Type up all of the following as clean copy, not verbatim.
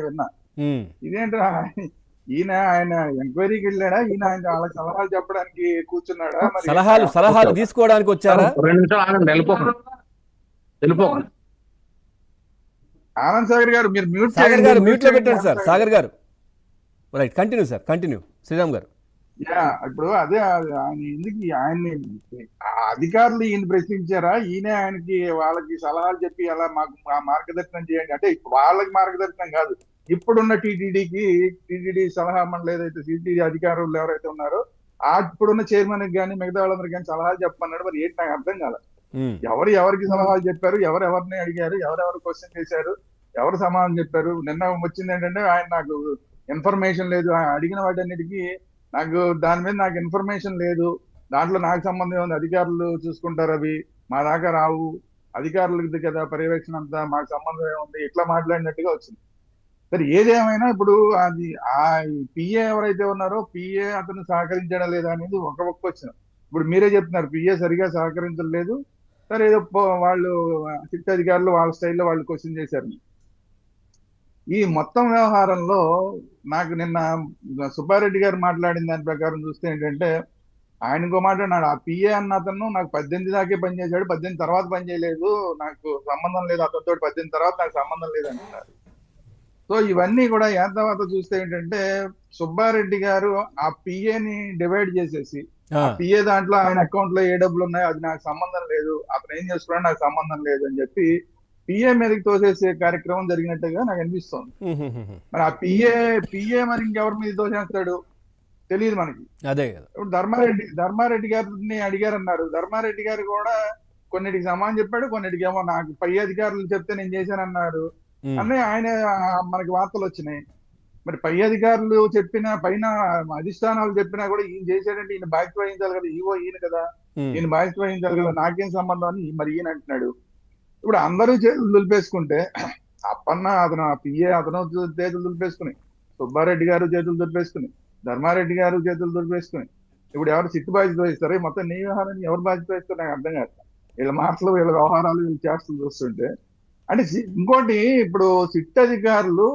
విన్నా. ఉమ్. ఇదేంట్రా ఆయన ఎంక్వైరీకి వెళ్ళాడా, ఈయన ఆయన వాళ్ళకి సలహాలు చెప్పడానికి కూర్చున్నాడా, మరి ఏంటి నాకు సలహాలు అర్థం సలహాలు కావట్లేదు. తీసుకోవడానికి వచ్చారా? 2 నిమిషాలు ఆగండి, వెళ్ళిపోకండి. ఆనంద్ సాగర్ గారు మీరు మ్యూట్ సాగర్ చేయండి, గారు మ్యూట్ మ్యూట్ లో చేయండి పెట్టండి Anand sir. Sagar Sagar garu. Garu right, continue sir, continue Shriram garu. ఇప్పుడు అదే ఆయన ఎందుకు ఆయన్ని ఆ అధికారులు ఈయన ప్రశ్నించారా, ఈయన ఆయనకి వాళ్ళకి సలహాలు చెప్పి అలా మాకు మార్గదర్శనం చేయండి అంటే వాళ్ళకి మార్గదర్శనం కాదు, ఇప్పుడున్న టీటీడీ సలహా మండలి ఏదైతే టీటీడీ అధికారులు ఎవరైతే ఉన్నారో ఆ ఇప్పుడున్న చైర్మన్ కానీ మిగతా వాళ్ళందరికీ కానీ సలహాలు చెప్పమన్నాడు. మరి ఏంటి నాకు అర్థం కాదు. ఉమ్. ఎవరికి సలహాలు చెప్పారు, ఎవరెవరిని అడిగారు, ఎవరెవరు క్వశ్చన్ చేశారు, ఎవరు సమాధానం చెప్పారు. నిన్న వచ్చింది ఏంటంటే ఆయన నాకు ఇన్ఫర్మేషన్ లేదు, ఆయన అడిగిన వాటన్నిటికీ దాని మీద నాకు ఇన్ఫర్మేషన్ లేదు, దాంట్లో నాకు సంబంధం ఉంది, అధికారులు చూసుకుంటారు, అవి మా దాకా రావు, అధికారులది కదా పర్యవేక్షణ అంతా, మాకు సంబంధం ఏముంది, ఇట్లా మాట్లాడినట్టుగా వచ్చింది. సరే ఏదేమైనా ఇప్పుడు అది ఆ పిఏ ఎవరైతే ఉన్నారో పిఏ అతను సహకరించడం లేదా అనేది ఒక వచ్చిన. ఇప్పుడు మీరే చెప్తున్నారు పిఏ సరిగా సహకరించలేదు, సరే ఏదో వాళ్ళు సిట్ అధికారులు వాళ్ళ స్టైల్లో వాళ్ళు క్వశ్చన్ చేశారు. ఈ మొత్తం వ్యవహారంలో నాకు నిన్న సుబ్బారెడ్డి గారు మాట్లాడిన దాని ప్రకారం చూస్తే ఏంటంటే, ఆయన ఇంకో మాట అన్నాడు, ఆ పిఏ అన్న అతను నాకు 18 దాకే పనిచేశాడు, 18 తర్వాత పని చేయలేదు, నాకు సంబంధం లేదు అతనితో, 18 తర్వాత నాకు సంబంధం లేదు అంటున్నారు. సో ఇవన్నీ కూడా తర్వాత చూస్తే ఏంటంటే సుబ్బారెడ్డి గారు ఆ పిఏని డివైడ్ చేసేసి, ఆ పిఏ దాంట్లో ఆయన అకౌంట్ లో ఏ డబ్బులు ఉన్నాయో అది నాకు సంబంధం లేదు, అతను ఏం చేసుకున్నా నాకు సంబంధం లేదు అని చెప్పి పిఏ మీదకి తోసేసే కార్యక్రమం జరిగినట్టుగా నాకు అనిపిస్తుంది. మరి ఆ పిఏ మరి ఇంకెవరి మీద తోసేస్తాడు తెలియదు మనకి. అదే ఇప్పుడు ధర్మారెడ్డి గారిని అడిగారన్నారు, ధర్మారెడ్డి గారు కూడా కొన్నిటికి సమానం చెప్పాడు, కొన్నిటికి ఏమో నాకు పై అధికారులు చెప్తే నేను చేశానన్నారు అన్నీ ఆయన మనకి వార్తలు వచ్చినాయి. మరి పై అధికారులు చెప్పినా పైన అధిష్టానాలు చెప్పినా కూడా ఈయన చేశాడంటే ఈయన బాధ్యత వహించాలి కదా, ఈయన కదా, ఈయన బాధ్యత వహించాలి కదా, నాకేం సంబంధం అని మరి ఈయన అంటున్నాడు. ఇప్పుడు అందరూ చేతులు దులిపేసుకుంటే అప్పన్న అతను ఆ పిఏ అతను చేతులు దులిపేసుకుని, సుబ్బారెడ్డి గారు చేతులు దులిపేసుకుని, ధర్మారెడ్డి గారు చేతులు దులిపేసుకుని, ఇప్పుడు ఎవరు సిట్టు బాధ్యత వహిస్తారు, మొత్తం నీ వ్యవహారాన్ని ఎవరు బాధ్యత వహిస్తారు నాకు అర్థం కాదు. వీళ్ళ మాటలు వీళ్ళ వ్యవహారాలు వీళ్ళు చేష్టలు చూస్తుంటే అంటే. ఇంకోటి ఇప్పుడు సిట్ అధికారులు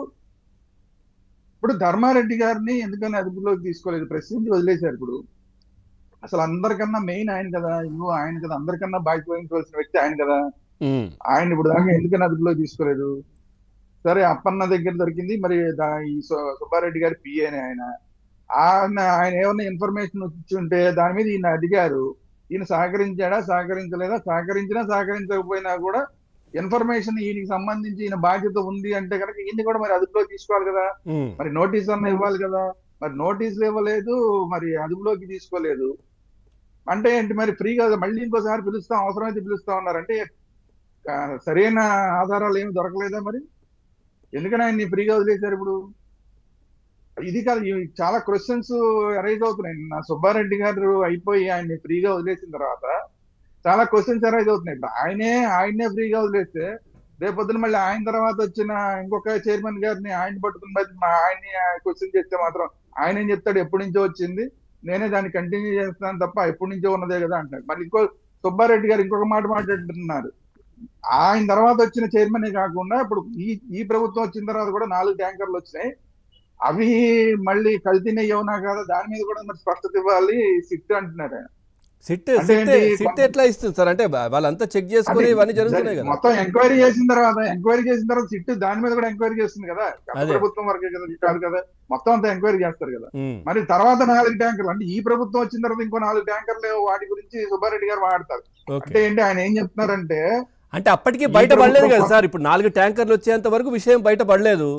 ఇప్పుడు ధర్మారెడ్డి గారిని ఎందుకని అదుపులోకి తీసుకోలేదు, ప్రశ్నించి వదిలేశారు. ఇప్పుడు అసలు అందరికన్నా మెయిన్ ఆయన కదా, ఆయన కదా అందరికన్నా బాధ్యత వహించవలసిన వ్యక్తి ఆయన కదా, ఆయన ఇప్పుడు దాకా ఎందుకని అదుపులోకి తీసుకోలేదు. సరే అప్పన్న దగ్గర దొరికింది, మరి ఈ సుబ్బారెడ్డి గారి పిఏని ఆయన ఏమన్నా ఇన్ఫర్మేషన్ వచ్చి ఉంటే దాని మీద ఈయన అడిగారు, ఈయన సహకరించాడా సహకరించలేదా, సహకరించకపోయినా కూడా ఇన్ఫర్మేషన్ ఈయనకి సంబంధించి ఈయన బాధ్యత ఉంది అంటే కనుక ఈయన్ని కూడా మరి అదుపులోకి తీసుకోవాలి కదా, మరి నోటీస్ అన్న ఇవ్వాలి కదా, మరి నోటీసులు ఇవ్వలేదు, మరి అదుపులోకి తీసుకోలేదు అంటే ఏంటి, మరి ఫ్రీగా మళ్ళీ ఇంకోసారి పిలుస్తాం అవసరమైతే పిలుస్తా ఉన్నారంటే సరైన ఆధారాలు ఏమి దొరకలేదా, మరి ఎందుకని ఆయన్ని ఫ్రీగా వదిలేశారు. ఇప్పుడు ఇది కాదు, చాలా క్వశ్చన్స్ అరైజ్ అవుతున్నాయి. నా సుబ్బారెడ్డి గారు అయిపోయి ఆయన్ని ఫ్రీగా వదిలేసిన తర్వాత చాలా క్వశ్చన్స్ అరైజ్ అవుతున్నాయి. ఇప్పుడు ఆయన్నే ఫ్రీగా వదిలేస్తే రేపొద్దున మళ్ళీ ఆయన తర్వాత వచ్చిన ఇంకొక చైర్మన్ గారిని ఆయన పట్టుకుని ఆయన్ని క్వశ్చన్ చేస్తే మాత్రం ఆయన ఏం చెప్తాడు, ఎప్పటి నుంచో వచ్చింది, నేనే దాన్ని కంటిన్యూ చేస్తున్నాను తప్ప ఎప్పటి నుంచో ఉన్నదే కదా అంటాడు. మరి సుబ్బారెడ్డి గారు ఇంకొక మాట మాట్లాడుతున్నారు, ఆయన తర్వాత వచ్చిన చైర్మనే కాకుండా ఇప్పుడు ఈ ప్రభుత్వం వచ్చిన తర్వాత కూడా 4 ట్యాంకర్లు వచ్చినాయి, అవి మళ్ళీ కల్తీనే అవునా కదా, దాని మీద కూడా మరి స్పష్టత ఇవ్వాలి సిట్ అంటున్నారు ఆయన. సిట్ ఎట్లా ఇస్తుంది సార్, అంటే వాళ్ళంతా చెక్ చేసుకుని ఇవన్నీ జరుగుతున్నాయి కదా, మొత్తం ఎంక్వైరీ చేసిన తర్వాత సిట్ దాని మీద కూడా ఎంక్వైరీ చేస్తుంది కదా, ప్రభుత్వం వరకే కదా కాదు కదా, మొత్తం అంతా ఎంక్వైరీ చేస్తారు కదా. మరి తర్వాత 4 ట్యాంకర్లు అంటే ఈ ప్రభుత్వం వచ్చిన తర్వాత ఇంకో 4 ట్యాంకర్లు వాటి గురించి సుబ్బారెడ్డి గారు మాట్లాడతారు. అంటే ఏంటి ఆయన ఏం చెప్తున్నారంటే, అంటే అప్పటికి బయట పడలేదు కదా సార్, ఇప్పుడు 4 ట్యాంకర్లు వచ్చేంత వరకు విషయం బయట పడలేదు.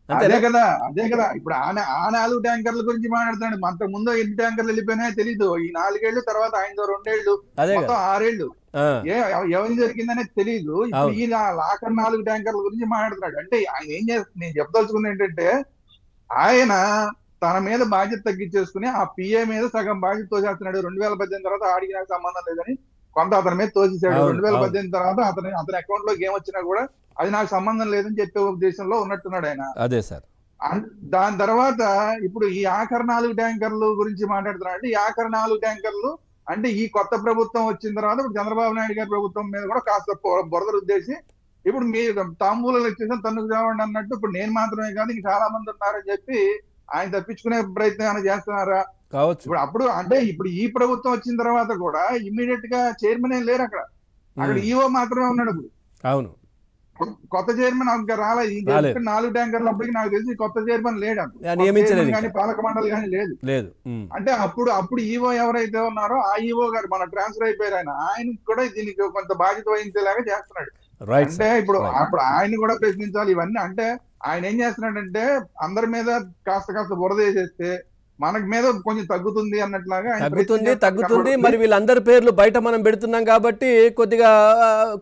అదే కదా ఇప్పుడు ఆ 4 ట్యాంకర్ల గురించి మాట్లాడుతున్నాడు. అంతకు ముందు ఎన్ని ట్యాంకర్లు వెళ్ళిపోయినాయో తెలీదు, ఈ 4 ఏళ్ళు తర్వాత ఆయన 2 ఏళ్ళు మొత్తం 6 ఏళ్ళు ఏం జరిగిందనేది తెలియదు. ఇప్పుడు ఈ 4 ట్యాంకర్ల గురించి మాట్లాడుతున్నాడు. అంటే ఆయన ఏం చేస్తుంది, నేను చెప్పదలుచుకుంది ఏంటంటే ఆయన తన మీద బాధ్యత తగ్గించేసుకుని ఆ పిఏ మీద సగం బాధ్యత తోసేస్తున్నాడు. 2018 తర్వాత ఆడికి నాకు సంబంధం లేదని కొంత అతని మీద తోసేసాడు. 2018 తర్వాత అతని అకౌంట్ లో గేమ్ వచ్చినా కూడా అది నాకు సంబంధం లేదని చెప్పే ఉద్దేశంలో ఉన్నట్టున్నాడు ఆయన. అదే సార్. దాని తర్వాత ఇప్పుడు ఈ ఆఖరి 4 ట్యాంకర్లు గురించి మాట్లాడుతున్నాడు. అంటే ఈ ఆఖరి 4 ట్యాంకర్లు అంటే ఈ కొత్త ప్రభుత్వం వచ్చిన తర్వాత ఇప్పుడు చంద్రబాబు నాయుడు గారి ప్రభుత్వం మీద కూడా కాస్త బురద రుద్దేసి ఇప్పుడు మీ తాంబూలాలు ఇచ్చేసాను తన్నుకు చావండి అన్నట్టు ఇప్పుడు నేను మాత్రమే కాదు ఇంక చాలా మంది ఉన్నారని చెప్పి ఆయన తప్పించుకునే ప్రయత్నం ఏమైనా చేస్తున్నారా? కావచ్చు. ఇప్పుడు అప్పుడు అంటే ఇప్పుడు ఈ ప్రభుత్వం వచ్చిన తర్వాత కూడా ఇమ్మీడియట్ గా చైర్మన్ ఏం లేరు అక్కడ ఈఓ మాత్రమే ఉన్నాడు ఇప్పుడు. అవును, కొత్త చైర్మన్ ఇంకా రాలేదు. 4 ట్యాంకర్లు అప్పటికి నాకు తెలిసి కొత్త చైర్మన్ లేడు నియమించలేదు కానీ పాలక మండలి కానీ లేదు. లేదు. అంటే అప్పుడు ఈఓ ఎవరైతే ఉన్నారో ఆ ఈఓ గారు మన ట్రాన్స్ఫర్ అయిపోయారు ఆయనకి కూడా దీనికి కొంత బాధ్యత వహించేలాగా చేస్తున్నాడు. అంటే ఇప్పుడు ఆయన కూడా ప్రశ్నించాలి ఇవన్నీ. అంటే ఆయన ఏం చేస్తున్నాడంటే అందరి మీద కాస్త బురద వేసేస్తే మనకి మీద కొంచెం తగ్గుతుంది అన్నట్లాగా తగ్గుతుంది. మరి వీళ్ళందరి పేర్లు బయట మనం పెడుతున్నాం కాబట్టి కొద్దిగా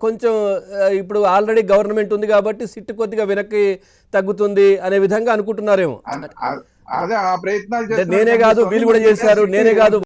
కొంచెం ఇప్పుడు ఆల్రెడీ గవర్నమెంట్ ఉంది కాబట్టి సిట్ కొద్దిగా వెనక్కి తగ్గుతుంది అనే విధంగా అనుకుంటున్నారేమో. అదే ఆ ప్రయత్నాలు నేనే కాదు వీళ్ళు కూడా చేశారు, నేనే కాదు